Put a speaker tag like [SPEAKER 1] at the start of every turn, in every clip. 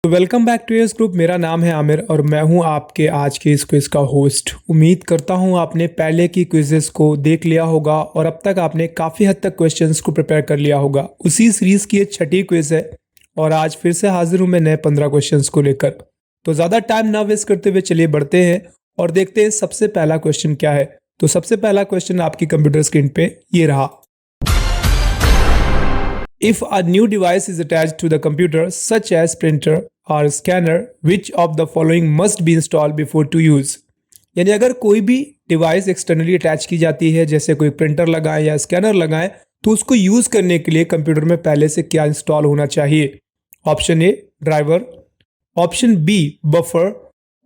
[SPEAKER 1] तो welcome back to yes group. मेरा नाम है आमिर और मैं हूं आपके आज के इस क्विज का होस्ट। उम्मीद करता हूं आपने पहले की क्विजेस को देख लिया होगा और अब तक आपने काफ़ी हद तक क्वेश्चंस को प्रिपेयर कर लिया होगा। उसी सीरीज की ये छठी क्विज है और आज फिर से हाजिर हूं मैं नए 15 क्वेश्चंस को लेकर। तो ज़्यादा टाइम ना वेस्ट करते हुए चलिए बढ़ते हैं और देखते हैं सबसे पहला क्वेश्चन क्या है। तो सबसे पहला क्वेश्चन आपकी कंप्यूटर स्क्रीन पे ये रहा। If a new device is attached to the computer, such as printer or scanner, which of the following must be installed before to use? यानी अगर कोई भी डिवाइस एक्सटर्नली अटैच की जाती है, जैसे कोई प्रिंटर लगाएं या स्कैनर लगाएं, तो उसको यूज करने के लिए कंप्यूटर में पहले से क्या इंस्टॉल होना चाहिए? Option A driver, option B buffer,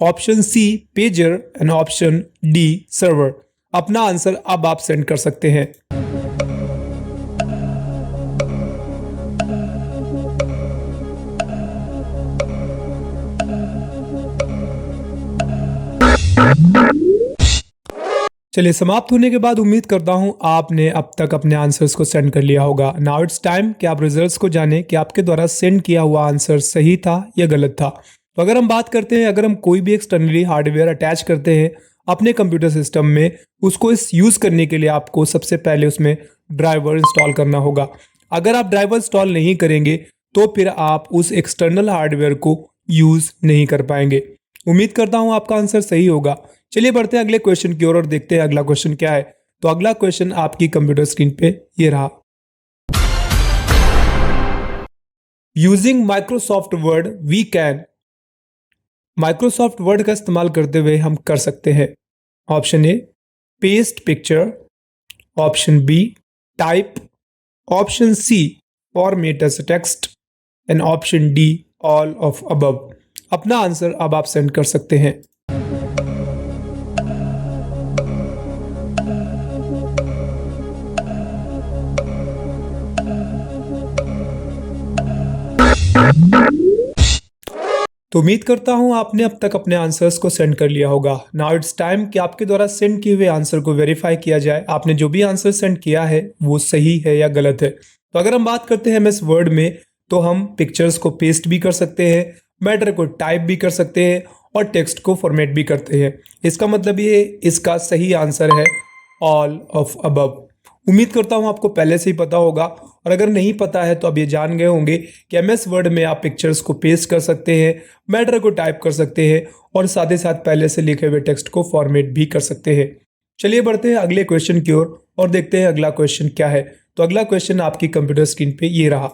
[SPEAKER 1] option C pager and option D server. अपना आंसर अब आप सेंड कर सकते हैं। चलिए, समाप्त होने के बाद उम्मीद करता हूं आपने अब तक अपने आंसर्स को सेंड कर लिया होगा। नाउ इट्स टाइम कि आप रिजल्ट्स को जानें कि आपके द्वारा सेंड किया हुआ आंसर सही था या गलत था। तो अगर हम बात करते हैं, अगर हम कोई भी एक्सटर्नली हार्डवेयर अटैच करते हैं अपने कंप्यूटर सिस्टम में, उसको इस यूज़ करने के लिए आपको सबसे पहले उसमें ड्राइवर इंस्टॉल करना होगा। अगर आप ड्राइवर इंस्टॉल नहीं करेंगे तो फिर आप उस एक्सटर्नल हार्डवेयर को यूज़ नहीं कर पाएंगे। उम्मीद करता हूं आपका आंसर सही होगा। चलिए बढ़ते हैं अगले क्वेश्चन की ओर और देखते हैं अगला क्वेश्चन क्या है। तो अगला क्वेश्चन आपकी कंप्यूटर स्क्रीन पे ये रहा। Using Microsoft Word we can. Microsoft Word का इस्तेमाल करते हुए हम कर सकते हैं option A paste picture, option B type, option C format as text and option D all of above. अपना आंसर अब आप सेंड कर सकते हैं। तो उम्मीद करता हूं आपने अब तक अपने आंसर्स को सेंड कर लिया होगा। नाउ इट्स टाइम कि आपके द्वारा सेंड किए हुए आंसर को वेरीफाई किया जाए। आपने जो भी आंसर सेंड किया है वो सही है या गलत है। तो अगर हम बात करते हैं एमएस वर्ड में, तो हम पिक्चर्स को पेस्ट भी कर सकते हैं, मैटर को टाइप भी कर सकते हैं और टेक्स्ट को फॉर्मेट भी करते हैं। इसका मतलब ये इसका सही आंसर है ऑल ऑफ अबव। उम्मीद करता हूं आपको पहले से ही पता होगा और अगर नहीं पता है तो अब ये जान गए होंगे कि एमएस वर्ड में आप पिक्चर्स को पेस्ट कर सकते हैं, मैटर को टाइप कर सकते हैं और साथ ही साथ पहले से लिखे हुए टेक्स्ट को फॉर्मेट भी कर सकते हैं। चलिए बढ़ते हैं अगले क्वेश्चन की ओर और देखते हैं अगला क्वेश्चन क्या है। तो अगला क्वेश्चन आपकी कंप्यूटर स्क्रीन पे ये रहा।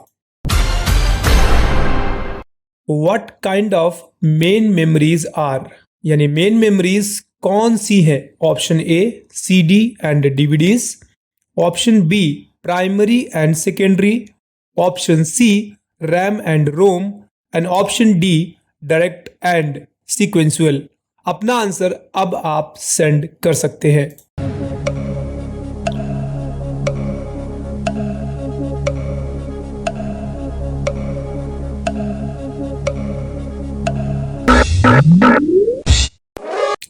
[SPEAKER 1] What kind of main memories are, यानी मेन मेमोरीज कौन सी है? Option A CD and DVDs, option B primary and secondary, option C RAM and ROM and option D direct and sequential. अपना answer अब आप सेंड कर सकते हैं।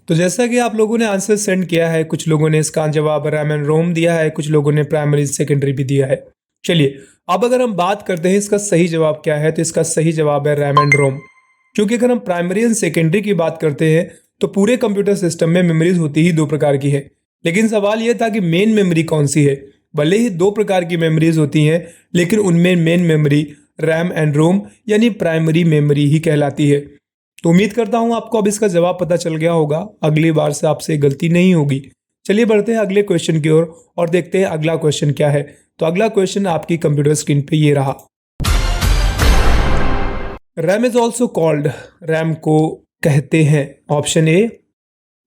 [SPEAKER 1] तो जैसा कि आप लोगों ने आंसर सेंड किया है, कुछ लोगों ने इसका जवाब रैम एंड रोम दिया है, कुछ लोगों ने प्राइमरी सेकेंडरी भी दिया है। चलिए अब अगर हम बात करते हैं इसका सही जवाब क्या है, तो इसका सही जवाब है रैम एंड रोम। क्योंकि अगर हम प्राइमरी एंड सेकेंडरी की बात करते हैं तो पूरे कंप्यूटर सिस्टम में मेमोरीज होती ही दो प्रकार की है, लेकिन सवाल यह था कि मेन मेमोरी कौन सी है। भले ही दो प्रकार की मेमोरीज होती हैं, लेकिन उनमें मेन मेमोरी रैम एंड रोम यानी प्राइमरी मेमोरी ही कहलाती है। तो उम्मीद करता हूं आपको अब इसका जवाब पता चल गया होगा। अगली बार से आपसे गलती नहीं होगी। चलिए बढ़ते हैं अगले क्वेश्चन की ओर और देखते हैं अगला क्वेश्चन क्या है। तो अगला क्वेश्चन आपकी कंप्यूटर स्क्रीन पे ये रहा। RAM is also called, RAM को कहते हैं option A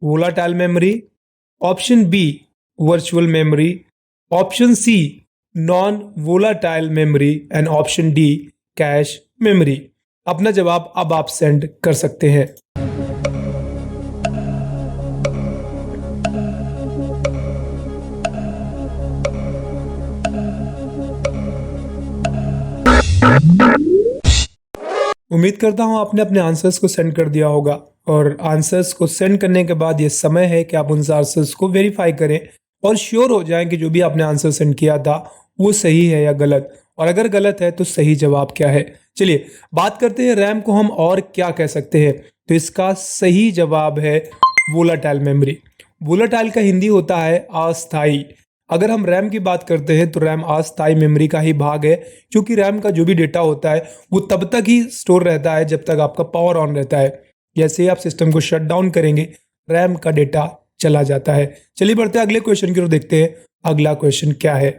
[SPEAKER 1] volatile memory, option B virtual memory, option C non volatile memory and option D cache memory. अपना जवाब अब आप सेंड कर सकते हैं। उम्मीद करता हूं आपने अपने आंसर्स को सेंड कर दिया होगा और आंसर्स को सेंड करने के बाद ये समय है कि आप उन आंसर्स को वेरीफाई करें और श्योर हो जाएं कि जो भी आपने आंसर सेंड किया था वो सही है या गलत। और अगर गलत है तो सही जवाब क्या है। चलिए बात करते हैं रैम को हम और क्या कह सकते हैं। तो इसका सही जवाब है वोलाटाइल मेमोरी। वोलाटाइल का हिंदी होता है अस्थाई। अगर हम रैम की बात करते हैं तो रैम अस्थाई मेमोरी का ही भाग है, क्योंकि रैम का जो भी डेटा होता है वो तब तक ही स्टोर रहता है जब तक आपका पावर ऑन रहता है। जैसे ही आप सिस्टम को शट डाउन करेंगे रैम का डेटा चला जाता है। चलिए बढ़ते हैं अगले क्वेश्चन की ओर, देखते हैं अगला क्वेश्चन क्या है।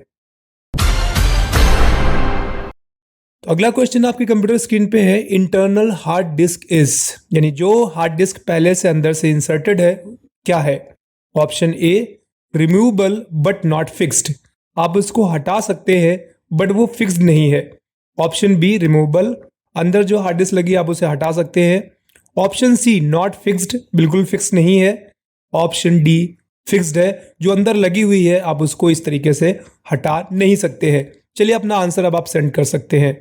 [SPEAKER 1] तो अगला क्वेश्चन आपकी कंप्यूटर स्क्रीन पे है, इंटरनल हार्ड डिस्क इज, यानी जो हार्ड डिस्क पहले से अंदर से इंसर्टेड है क्या है। Option A removable but not fixed, आप उसको हटा सकते हैं बट वो फिक्स्ड नहीं है। ऑप्शन बी रिमूवेबल, अंदर जो हार्ड डिस्क लगी आप उसे हटा सकते हैं। ऑप्शन सी नॉट फिक्स्ड, बिल्कुल फिक्स नहीं है। ऑप्शन डी फिक्स्ड है, जो अंदर लगी हुई है आप उसको इस तरीके से हटा नहीं सकते हैं। चलिए अपना आंसर अब आप सेंड कर सकते हैं।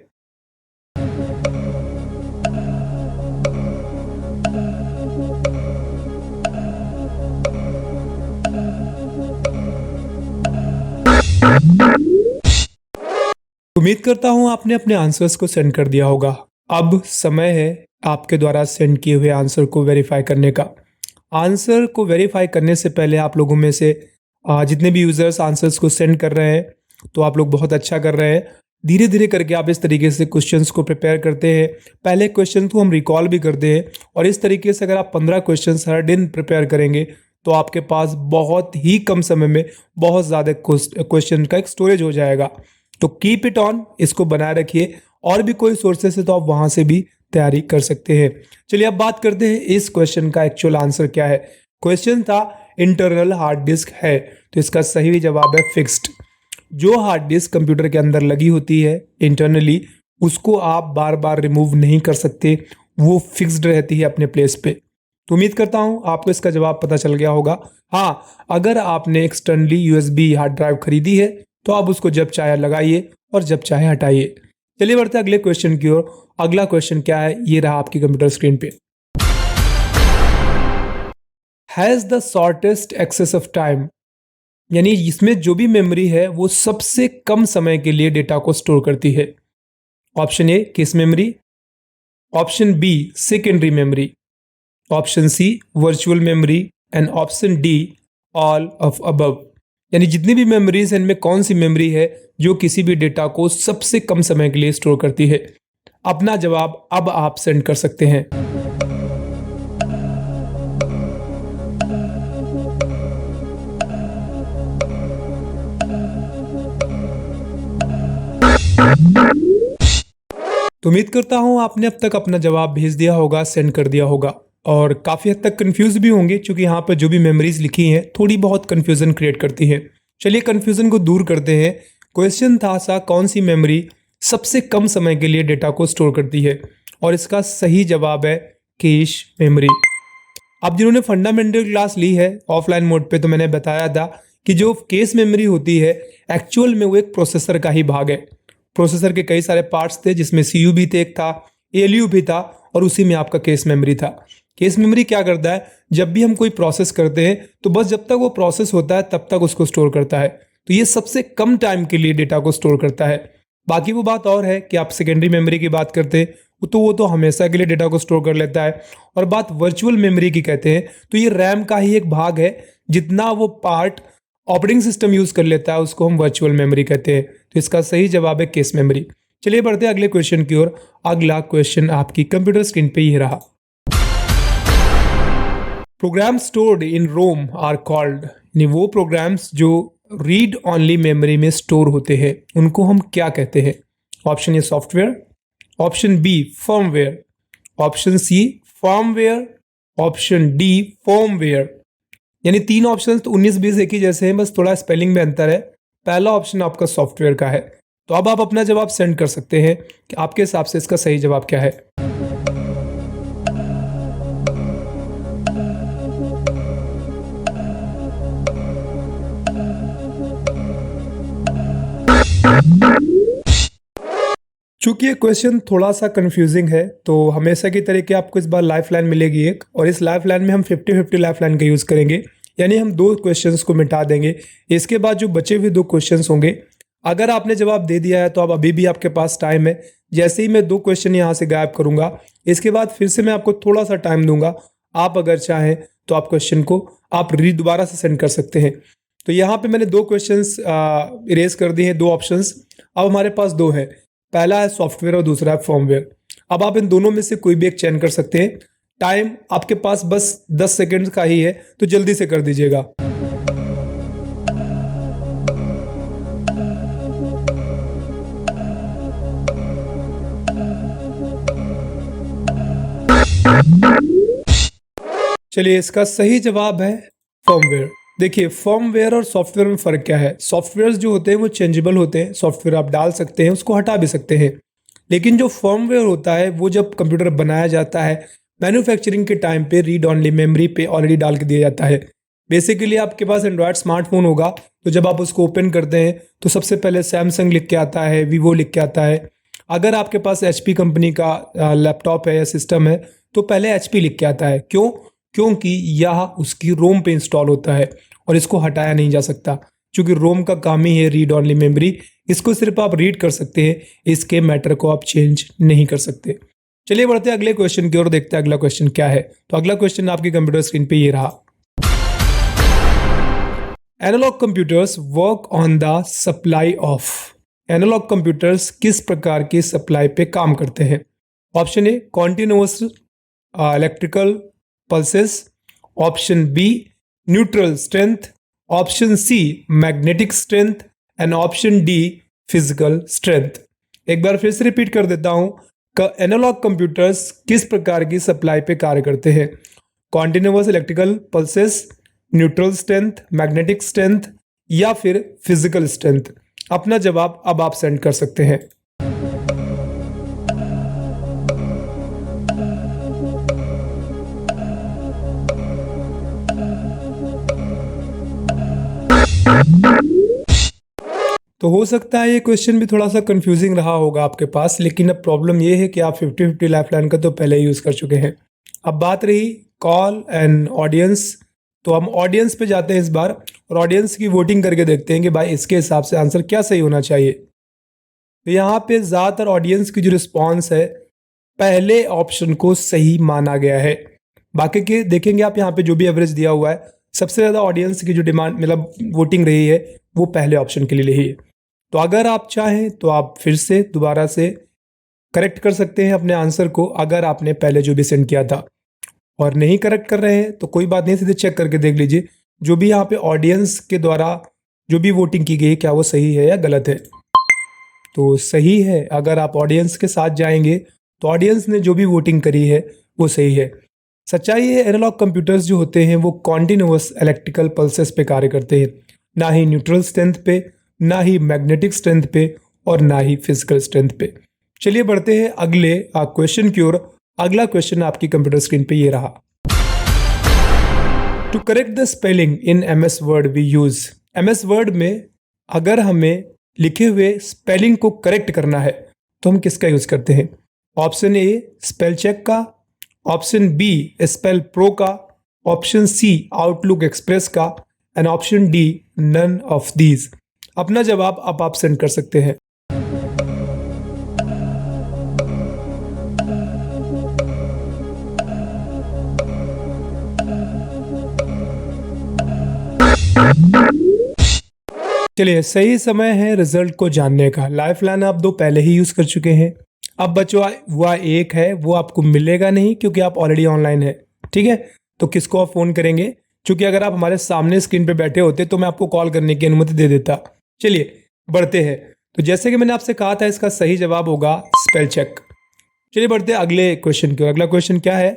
[SPEAKER 1] उम्मीद करता हूं आपने अपने आंसर्स को सेंड कर दिया होगा। अब समय है आपके द्वारा सेंड किए हुए आंसर को वेरीफाई करने का। आंसर को वेरीफाई करने से पहले आप लोगों में से जितने भी यूजर्स आंसर्स को सेंड कर रहे हैं तो आप लोग बहुत अच्छा कर रहे हैं। धीरे धीरे करके आप इस तरीके से क्वेश्चंस को प्रिपेयर करते हैं। पहले क्वेश्चन को हम रिकॉल भी करते हैं और इस तरीके से अगर आप 15 क्वेश्चंस हर दिन प्रिपेयर करेंगे तो आपके पास बहुत ही कम समय में बहुत ज़्यादा क्वेश्चन का एक स्टोरेज हो जाएगा। तो कीप इट ऑन, इसको बनाए रखिए। और भी कोई सोर्सेस है तो आप वहां से भी तैयारी कर सकते हैं। चलिए अब बात करते हैं इस क्वेश्चन का एक्चुअल आंसर क्या है। क्वेश्चन था इंटरनल हार्ड डिस्क है, तो इसका सही जवाब है फिक्स्ड। जो हार्ड डिस्क कंप्यूटर के अंदर लगी होती है इंटरनली, उसको आप बार बार रिमूव नहीं कर सकते, वो फिक्स्ड रहती है अपने प्लेस पे। तो उम्मीद करता हूं आपको इसका जवाब पता चल गया होगा। हाँ, अगर आपने एक्सटर्नली यूएसबी हार्ड ड्राइव खरीदी है तो आप उसको जब चाहे लगाइए और जब चाहे हटाइए। चलिए बढ़ते हैं अगले क्वेश्चन की ओर। अगला क्वेश्चन क्या है, ये रहा आपकी कंप्यूटर स्क्रीन पे। Has the shortest access of time, यानी इसमें जो भी मेमोरी है वो सबसे कम समय के लिए डेटा को स्टोर करती है। Option A case memory, option B secondary memory, option C virtual memory and option D all of above. यानी जितनी भी मेमोरीज हैं इनमें कौन सी मेमोरी है जो किसी भी डेटा को सबसे कम समय के लिए स्टोर करती है। अपना जवाब अब आप सेंड कर सकते हैं। तो उम्मीद करता हूं आपने अब तक अपना जवाब भेज दिया होगा, सेंड कर दिया होगा और काफ़ी हद तक कंफ्यूज भी होंगे, क्योंकि यहाँ पर जो भी मेमोरीज लिखी हैं थोड़ी बहुत कंफ्यूजन क्रिएट करती हैं। चलिए कंफ्यूजन को दूर करते हैं। क्वेश्चन था सा कौन सी मेमोरी सबसे कम समय के लिए डेटा को स्टोर करती है, और इसका सही जवाब है कैश मेमोरी। अब जिन्होंने फंडामेंटल क्लास ली है ऑफलाइन मोड पे, तो मैंने बताया था कि जो केस मेमोरी होती है एक्चुअल में वो एक प्रोसेसर का ही भाग है। प्रोसेसर के कई सारे पार्ट्स थे, जिसमें सीयू भी थे, एक था एलयू भी था, और उसी में आपका केस मेमोरी था। केस मेमोरी क्या करता है, जब भी हम कोई प्रोसेस करते हैं तो बस जब तक वो प्रोसेस होता है तब तक उसको स्टोर करता है। तो ये सबसे कम टाइम के लिए डेटा को स्टोर करता है। बाकी वो बात और है कि आप सेकेंडरी मेमोरी की बात करते हैं तो वो तो हमेशा के लिए डेटा को स्टोर कर लेता है। और बात वर्चुअल मेमोरी की कहते हैं तो ये रैम का ही एक भाग है, जितना वो पार्ट ऑपरेटिंग सिस्टम यूज कर लेता है उसको हम वर्चुअल मेमोरी कहते हैं। तो इसका सही जवाब है केस मेमोरी। चलिए बढ़ते हैं अगले क्वेश्चन की ओर। अगला क्वेश्चन आपकी कंप्यूटर स्क्रीन पे ही रहा। Program stored in ROM are called, यानी वो प्रोग्राम्स जो रीड ओनली मेमोरी में स्टोर होते हैं उनको हम क्या कहते हैं। Option A software, option B firmware, option C firmware, option D firmware. यानी तीन ऑप्शन तो 19-20 एक ही जैसे हैं, बस थोड़ा स्पेलिंग में अंतर है। पहला ऑप्शन आपका सॉफ्टवेयर का है। तो अब आप अपना जवाब सेंड कर सकते हैं कि आपके हिसाब से इसका सही जवाब क्या है। चूंकि ये क्वेश्चन थोड़ा सा कंफ्यूजिंग है तो हमेशा की तरीके आपको इस बार लाइफ लाइन मिलेगी एक, और इस लाइफ लाइन में हम 50-50 लाइफ लाइन का यूज करेंगे। यानी हम 2 क्वेश्चंस को मिटा देंगे। इसके बाद जो बचे हुए 2 क्वेश्चंस होंगे अगर आपने जवाब दे दिया है तो अब अभी भी आपके पास टाइम है। जैसे ही मैं 2 क्वेश्चन यहाँ से गायब करूंगा, इसके बाद फिर से मैं आपको थोड़ा सा टाइम दूंगा। आप अगर चाहें तो आप क्वेश्चन को आप दोबारा से सेंड कर सकते हैं। तो यहाँ पे मैंने 2 क्वेश्चंस इरेज कर दिए हैं, 2 ऑप्शंस। अब हमारे पास 2 है, पहला है सॉफ्टवेयर और दूसरा है फर्मवेयर। अब आप इन दोनों में से कोई भी एक चयन कर सकते हैं। टाइम आपके पास बस 10 सेकेंड का ही है, तो जल्दी से कर दीजिएगा। चलिए, इसका सही जवाब है फर्मवेयर। देखिए, फर्मवेयर और सॉफ्टवेयर में फ़र्क क्या है। सॉफ्टवेयर जो होते हैं वो चेंजेबल होते हैं, सॉफ्टवेयर आप डाल सकते हैं, उसको हटा भी सकते हैं। लेकिन जो फर्मवेयर होता है वो जब कंप्यूटर बनाया जाता है, मैन्युफैक्चरिंग के टाइम पे रीड ऑनली मेमोरी पे ऑलरेडी डाल के दिया जाता है। बेसिकली आपके पास एंड्रॉयड स्मार्टफोन होगा, तो जब आप उसको ओपन करते हैं तो सबसे पहले सैमसंग लिख के आता है, वीवो लिख के आता है। अगर आपके पास एचपी कंपनी का लैपटॉप है या सिस्टम है तो पहले एचपी लिख के आता है। क्यों? क्योंकि यह उसकी रोम पे इंस्टॉल होता है और इसको हटाया नहीं जा सकता, क्योंकि रोम का काम ही है रीड ऑनली मेमोरी। इसको सिर्फ आप रीड कर सकते हैं, इसके मैटर को आप चेंज नहीं कर सकते। चलिए बढ़ते हैं अगले क्वेश्चन की ओर, देखते हैं अगला क्वेश्चन क्या है। तो अगला क्वेश्चन आपकी कंप्यूटर स्क्रीन पे ये रहा। Analog computers work on the supply of. Analog computers किस प्रकार की सप्लाई पे काम करते हैं? Option A continuous electrical pulses, option B neutral strength, option C magnetic strength and option D physical strength. एक बार फिर से रिपीट कर देता हूं कि एनालॉग कंप्यूटर्स किस प्रकार की सप्लाई पे कार्य करते हैं। Continuous electrical pulses, neutral strength, magnetic strength या फिर फिजिकल स्ट्रेंथ। अपना जवाब अब आप सेंड कर सकते हैं। तो हो सकता है ये क्वेश्चन भी थोड़ा सा कंफ्यूजिंग रहा होगा आपके पास, लेकिन अब प्रॉब्लम ये है कि आप 50-50 लाइफलाइन का तो पहले ही यूज़ कर चुके हैं। अब बात रही कॉल एंड ऑडियंस, तो हम ऑडियंस पे जाते हैं इस बार और ऑडियंस की वोटिंग करके देखते हैं कि भाई इसके हिसाब से आंसर क्या सही होना चाहिए। तो यहाँ पे ज़्यादातर ऑडियंस की जो रिस्पॉन्स है, पहले ऑप्शन को सही माना गया है। बाकी के देखेंगे आप यहाँ पे जो भी एवरेज दिया हुआ है, सबसे ज़्यादा ऑडियंस की जो डिमांड मतलब वोटिंग रही है वो पहले ऑप्शन के लिए रही है। तो अगर आप चाहें तो आप फिर से दोबारा से करेक्ट कर सकते हैं अपने आंसर को, अगर आपने पहले जो भी सेंड किया था। और नहीं करेक्ट कर रहे हैं तो कोई बात नहीं, सीधे चेक करके देख लीजिए जो भी यहाँ पे ऑडियंस के द्वारा जो भी वोटिंग की गई क्या वो सही है या गलत है। तो सही है। अगर आप ऑडियंस के साथ जाएंगे तो ऑडियंस ने जो भी वोटिंग करी है वो सही है। सच्चाई है, एनालॉग कंप्यूटर्स जो होते हैं वो कॉन्टिन्यूअस इलेक्ट्रिकल पल्सेस पे कार्य करते हैं, ना ही न्यूट्रल स्ट्रेंथ पे, ना ही मैग्नेटिक स्ट्रेंथ पे और ना ही फिजिकल स्ट्रेंथ पे। चलिए बढ़ते हैं अगले क्वेश्चन की ओर। अगला क्वेश्चन आपकी कंप्यूटर स्क्रीन पे ये रहा। To correct the spelling in MS Word we use. MS Word में अगर हमें लिखे हुए स्पेलिंग को करेक्ट करना है तो हम किसका यूज करते हैं? ऑप्शन ए स्पेल चेक का, ऑप्शन बी स्पेल प्रो का, ऑप्शन सी आउटलुक एक्सप्रेस का and option D none of these. अपना जवाब अब आप सेंड कर सकते हैं। चलिए, सही समय है रिजल्ट को जानने का। लाइफलाइन आप 2 पहले ही यूज कर चुके हैं। अब बचा हुआ एक है, वो आपको मिलेगा नहीं क्योंकि आप ऑलरेडी ऑनलाइन है। ठीक है, तो किसको आप फोन करेंगे? क्योंकि अगर आप हमारे सामने स्क्रीन पे बैठे होते तो मैं आपको कॉल करने की अनुमति दे देता। चलिए बढ़ते हैं। तो जैसे कि मैंने आपसे कहा था, इसका सही जवाब होगा स्पेल चेक। चलिए बढ़ते हैं अगले क्वेश्चन की। अगला क्वेश्चन क्या है?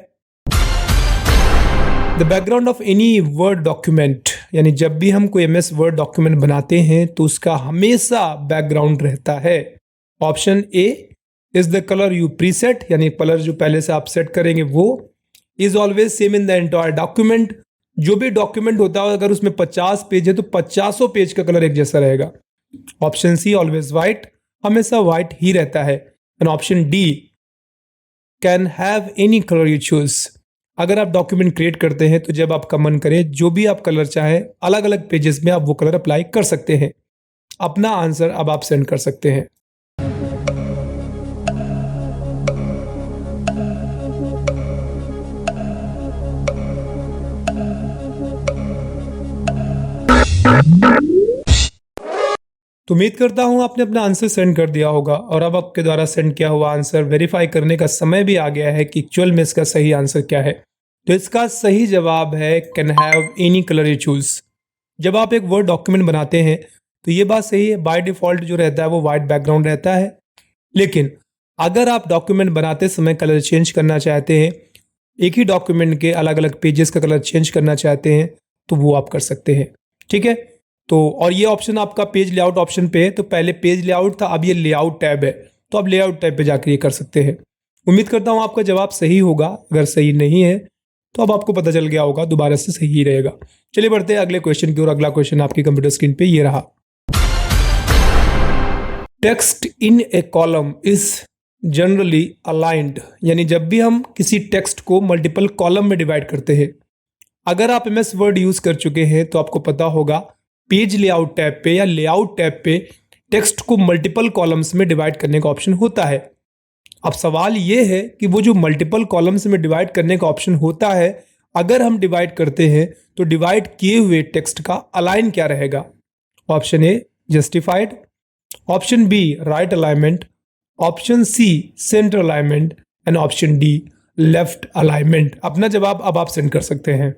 [SPEAKER 1] The background of any word document, यानी जब भी हम कोई एमएस वर्ड डॉक्यूमेंट बनाते हैं तो उसका हमेशा बैकग्राउंड रहता है। Option A is the colour you preset, यानी कलर जो पहले से आप सेट करेंगे वो। Is always same in the entire document, जो भी डॉक्यूमेंट होता है अगर उसमें 50 पेज है तो 50 पेज का कलर एक जैसा रहेगा। ऑप्शन सी ऑलवेज व्हाइट, हमेशा व्हाइट ही रहता है। And option D can have any colour you choose, अगर आप डॉक्यूमेंट क्रिएट करते हैं तो जब आपका मन करे जो भी आप कलर चाहे अलग अलग पेजेस में आप वो कलर अप्लाई कर सकते हैं। अपना आंसर अब आप सेंड कर सकते हैं। तो उम्मीद करता हूं आपने अपना आंसर सेंड कर दिया होगा और अब आपके द्वारा सेंड किया हुआ आंसर वेरीफाई करने का समय भी आ गया है कि एक्चुअल में इसका सही आंसर क्या है। तो इसका सही जवाब है can have any colour you choose. जब आप एक वर्ड डॉक्यूमेंट बनाते हैं तो ये बात सही है, बाय डिफॉल्ट जो रहता है वो वाइट बैकग्राउंड रहता है, लेकिन अगर आप डॉक्यूमेंट बनाते समय कलर चेंज करना चाहते हैं, एक ही डॉक्यूमेंट के अलग अलग पेजेस का कलर चेंज करना चाहते हैं, तो वो आप कर सकते हैं। ठीक है, तो और ये ऑप्शन आपका पेज लेआउट ऑप्शन पे है। तो पहले पेज लेआउट था, अब ये लेआउट टैब है, तो आप लेआउट टैब पे जाकर ये कर सकते हैं। उम्मीद करता हूँ आपका जवाब सही होगा। अगर सही नहीं है तो अब आपको पता चल गया होगा, दोबारा से सही रहेगा। चलिए बढ़ते हैं अगले क्वेश्चन की ओर। अगला क्वेश्चन आपकी कंप्यूटर स्क्रीन पे ये रहा। Text in A column is generally aligned, यानी जब भी हम किसी टेक्स्ट को मल्टीपल कॉलम में डिवाइड करते हैं, अगर आप MS वर्ड यूज कर चुके हैं तो आपको पता होगा पेज लेआउट टैब पे या लेआउट टैब पे टेक्स्ट को मल्टीपल कॉलम्स में डिवाइड करने का ऑप्शन होता है। अब सवाल ये है कि वो जो मल्टीपल कॉलम्स में डिवाइड करने का ऑप्शन होता है, अगर हम डिवाइड करते हैं तो डिवाइड किए हुए टेक्स्ट का अलाइन क्या रहेगा। Option A justified, option B right alignment, option C centre alignment and option D left alignment. अपना जवाब अब आप सेंड कर सकते हैं।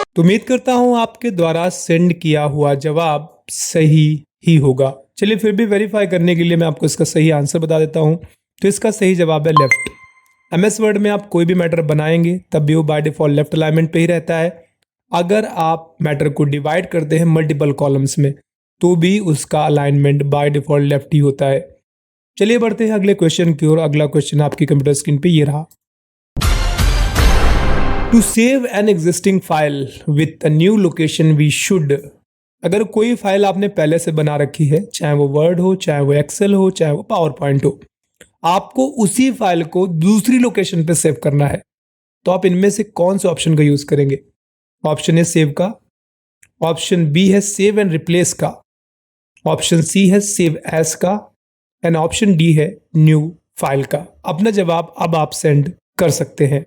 [SPEAKER 1] तो उम्मीद करता हूं आपके द्वारा सेंड किया हुआ जवाब सही ही होगा। चलिए फिर भी वेरीफाई करने के लिए मैं आपको इसका सही आंसर बता देता हूं। तो इसका सही जवाब है लेफ्ट। MS वर्ड में आप कोई भी मैटर बनाएंगे तब भी वो बाय डिफॉल्ट लेफ्ट अलाइनमेंट पे ही रहता है। अगर आप मैटर को डिवाइड करते हैं मल्टीपल कॉलम्स में तो भी उसका अलाइनमेंट बाय डिफॉल्ट लेफ्ट ही होता है। चलिए बढ़ते हैं अगले क्वेश्चन की ओर। अगला क्वेश्चन आपकी कंप्यूटर स्क्रीन पे ये रहा। To save an existing file with a new location we should. अगर कोई फाइल आपने पहले से बना रखी है, चाहे वो वर्ड हो, चाहे वो एक्सेल हो, चाहे वो पावर पॉइंट हो, आपको उसी फाइल को दूसरी लोकेशन पे सेव करना है, तो आप इनमें से कौन से ऑप्शन का यूज करेंगे। ऑप्शन ए सेव का, ऑप्शन बी है सेव एंड रिप्लेस का, ऑप्शन सी है सेव एज का एंड ऑप्शन डी है न्यू फाइल का। अपना जवाब अब आप सेंड कर सकते हैं।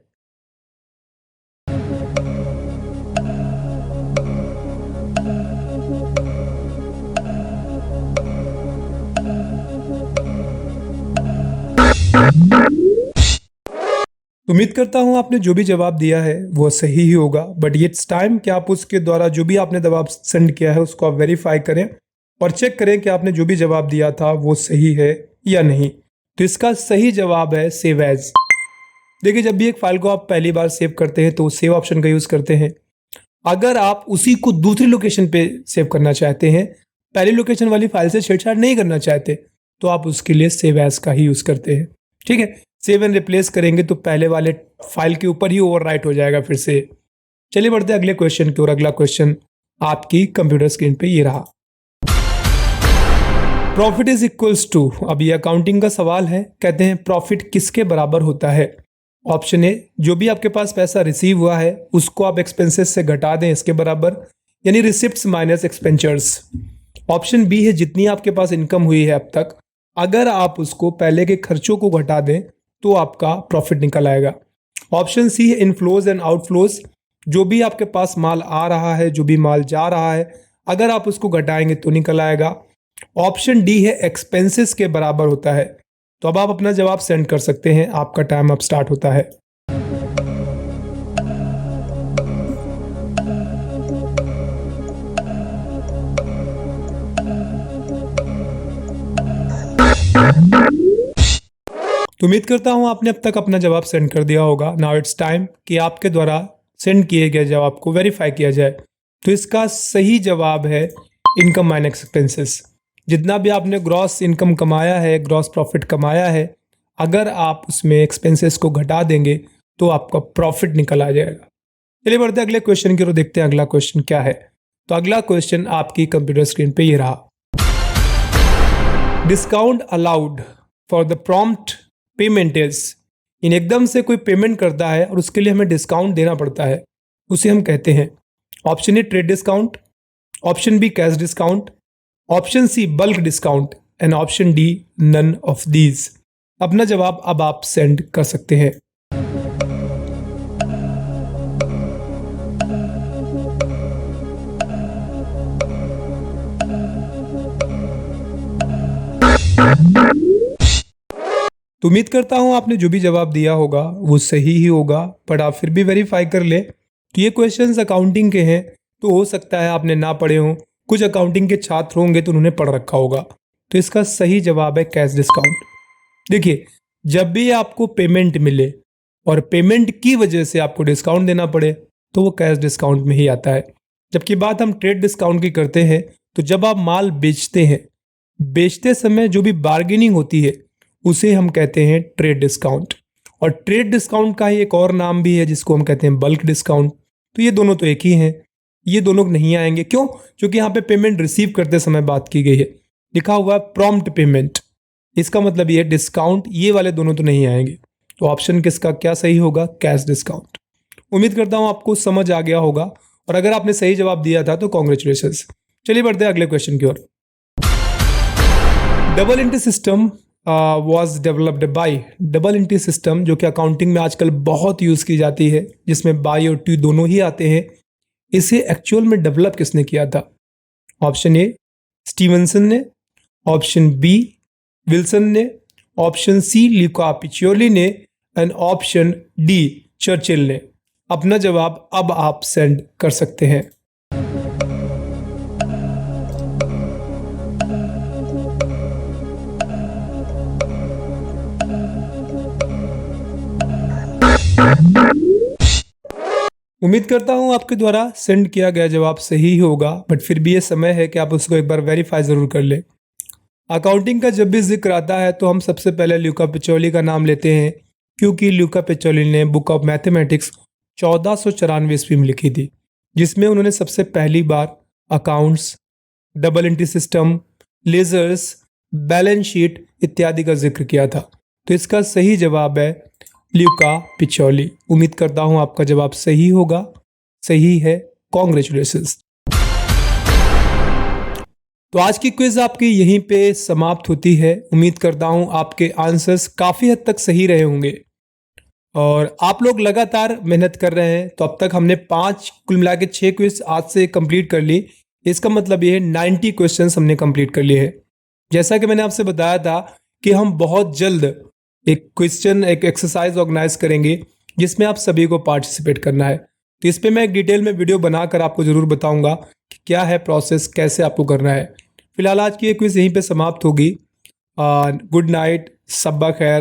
[SPEAKER 1] उम्मीद करता हूं आपने जो भी जवाब दिया है वो सही ही होगा, बट इट्स टाइम कि आप उसके द्वारा जो भी आपने जवाब सेंड किया है उसको आप वेरीफाई करें और चेक करें कि आपने जो भी जवाब दिया था वो सही है या नहीं। तो इसका सही जवाब है सेव एज। देखिए, जब भी एक फाइल को आप पहली बार सेव करते हैं तो सेव ऑप्शन का यूज करते हैं। अगर आप उसी को दूसरी लोकेशन पे सेव करना चाहते हैं, पहली लोकेशन वाली फाइल से छेड़छाड़ नहीं करना चाहते, तो आप उसके लिए सेव एज का ही यूज करते हैं। ठीक है, सेव एंड रिप्लेस करेंगे तो पहले वाले फाइल के ऊपर ही ओवरराइट हो जाएगा फिर से। चलिए बढ़ते हैं अगले क्वेश्चन की ओर। अगला क्वेश्चन आपकी कंप्यूटर स्क्रीन पे ये रहा। प्रॉफिट इज इक्वल्स टू, अब ये अकाउंटिंग का सवाल है। कहते हैं प्रॉफिट किसके बराबर होता है। ऑप्शन ए, जो भी आपके पास पैसा रिसीव हुआ है उसको आप एक्सपेंसेस से घटा दें, इसके बराबर, यानी रिसिप्ट्स माइनस एक्सपेंचर्स। ऑप्शन बी है, जितनी आपके पास इनकम हुई है अब तक, अगर आप उसको पहले के खर्चों को घटा दें तो आपका प्रॉफिट निकल आएगा। ऑप्शन सी है इनफ्लोज एंड आउटफ्लोज, जो भी आपके पास माल आ रहा है, जो भी माल जा रहा है, अगर आप उसको घटाएंगे तो निकल आएगा। ऑप्शन डी है एक्सपेंसेस के बराबर होता है। तो अब आप अपना जवाब सेंड कर सकते हैं। आपका टाइम अब स्टार्ट होता है। तो उम्मीद करता हूं आपने अब तक अपना जवाब सेंड कर दिया होगा। नाउ इट्स टाइम कि आपके द्वारा सेंड किए गए जवाब को वेरीफाई किया जाए। तो इसका सही जवाब है इनकम माइनस एक्सपेंसेस। जितना भी आपने ग्रॉस इनकम कमाया है, ग्रॉस प्रॉफिट कमाया है, अगर आप उसमें एक्सपेंसेस को घटा देंगे तो आपका प्रॉफिट निकल आ जाएगा। चलिए बढ़ते अगले क्वेश्चन की ओर, देखते हैं अगला क्वेश्चन क्या है। तो अगला क्वेश्चन आपकी कंप्यूटर स्क्रीन पे ये रहा। Discount allowed for the prompt payment is, इन एकदम से कोई पेमेंट करता है और उसके लिए हमें डिस्काउंट देना पड़ता है, उसे हम कहते हैं option A trade discount, option B cash discount, option C bulk discount and option D none of these. अपना जवाब अब आप सेंड कर सकते हैं। तो उम्मीद करता हूं आपने जो भी जवाब दिया होगा वो सही ही होगा, पर आप फिर भी वेरीफाई कर ले। तो ये क्वेश्चंस अकाउंटिंग के हैं, तो हो सकता है आपने ना पढ़े हों, कुछ अकाउंटिंग के छात्र होंगे तो उन्होंने पढ़ रखा होगा। तो इसका सही जवाब है कैश डिस्काउंट। देखिए, जब भी आपको पेमेंट मिले और पेमेंट की वजह से आपको डिस्काउंट देना पड़े तो वो कैश डिस्काउंट में ही आता है। जबकि बात हम ट्रेड डिस्काउंट की करते हैं, तो जब आप माल बेचते हैं, बेचते समय जो भी बार्गेनिंग होती है उसे हम कहते हैं ट्रेड डिस्काउंट। और ट्रेड डिस्काउंट का ही एक और नाम भी है जिसको हम कहते हैं बल्क डिस्काउंट। तो ये दोनों तो एक ही हैं, ये दोनों नहीं आएंगे। क्यों? क्योंकि यहाँ पे पेमेंट रिसीव करते समय बात की गई है, लिखा हुआ है प्रॉम्प्ट पेमेंट। इसका मतलब ये डिस्काउंट, ये वाले दोनों तो नहीं आएंगे। तो ऑप्शन किसका क्या सही होगा? Cash discount. उम्मीद करता हूँ आपको समझ आ गया होगा, और अगर आपने सही जवाब दिया था तो कॉन्ग्रेचुलेशंस। चलिए बढ़ते हैं अगले क्वेश्चन की ओर। Double entry system was developed by, double entry system जो कि अकाउंटिंग में आजकल बहुत यूज की जाती है, जिसमें बाई और टी दोनों ही आते हैं, इसे एक्चुअल में डेवलप किसने किया था? ऑप्शन ए स्टीवनसन ने, ऑप्शन बी विल्सन ने, ऑप्शन सी ल्यूका पिचियोली ने एंड ऑप्शन डी चर्चिल ने। अपना जवाब अब आप सेंड कर सकते हैं। उम्मीद करता हूं आपके द्वारा सेंड किया गया जवाब सही होगा, बट फिर भी ये समय है कि आप उसको एक बार वेरीफाई जरूर कर लें। अकाउंटिंग का जब भी जिक्र आता है तो हम सबसे पहले ल्यूका पिचोली का नाम लेते हैं, क्योंकि ल्यूका पिचोली ने बुक ऑफ मैथमेटिक्स 1494 ईस्वी में लिखी थी, जिसमें उन्होंने सबसे पहली बार accounts, double entry system, ledgers, balance sheet इत्यादि का जिक्र किया था। तो इसका सही जवाब है ल्यूका पिचोली। उम्मीद करता हूं आपका जवाब सही होगा। सही है, कॉन्ग्रेचुलेशंस। तो आज की क्विज आपकी यहीं पे समाप्त होती है। उम्मीद करता हूं आपके आंसर्स काफ़ी हद तक सही रहे होंगे और आप लोग लगातार मेहनत कर रहे हैं। तो अब तक हमने 5 कुल मिला के 6 क्विज आज से कंप्लीट कर ली। इसका मतलब ये है 90 क्वेश्चंस हमने कंप्लीट कर लिए हैं। जैसा कि मैंने आपसे बताया था कि हम बहुत जल्द एक एक्सरसाइज ऑर्गेनाइज करेंगे जिसमें आप सभी को पार्टिसिपेट करना है। तो इस पे मैं एक डिटेल में वीडियो बनाकर आपको ज़रूर बताऊंगा कि क्या है प्रोसेस, कैसे आपको करना है। फिलहाल आज की ये क्विज यहीं पे समाप्त होगी। गुड नाइट, सब्बा खैर।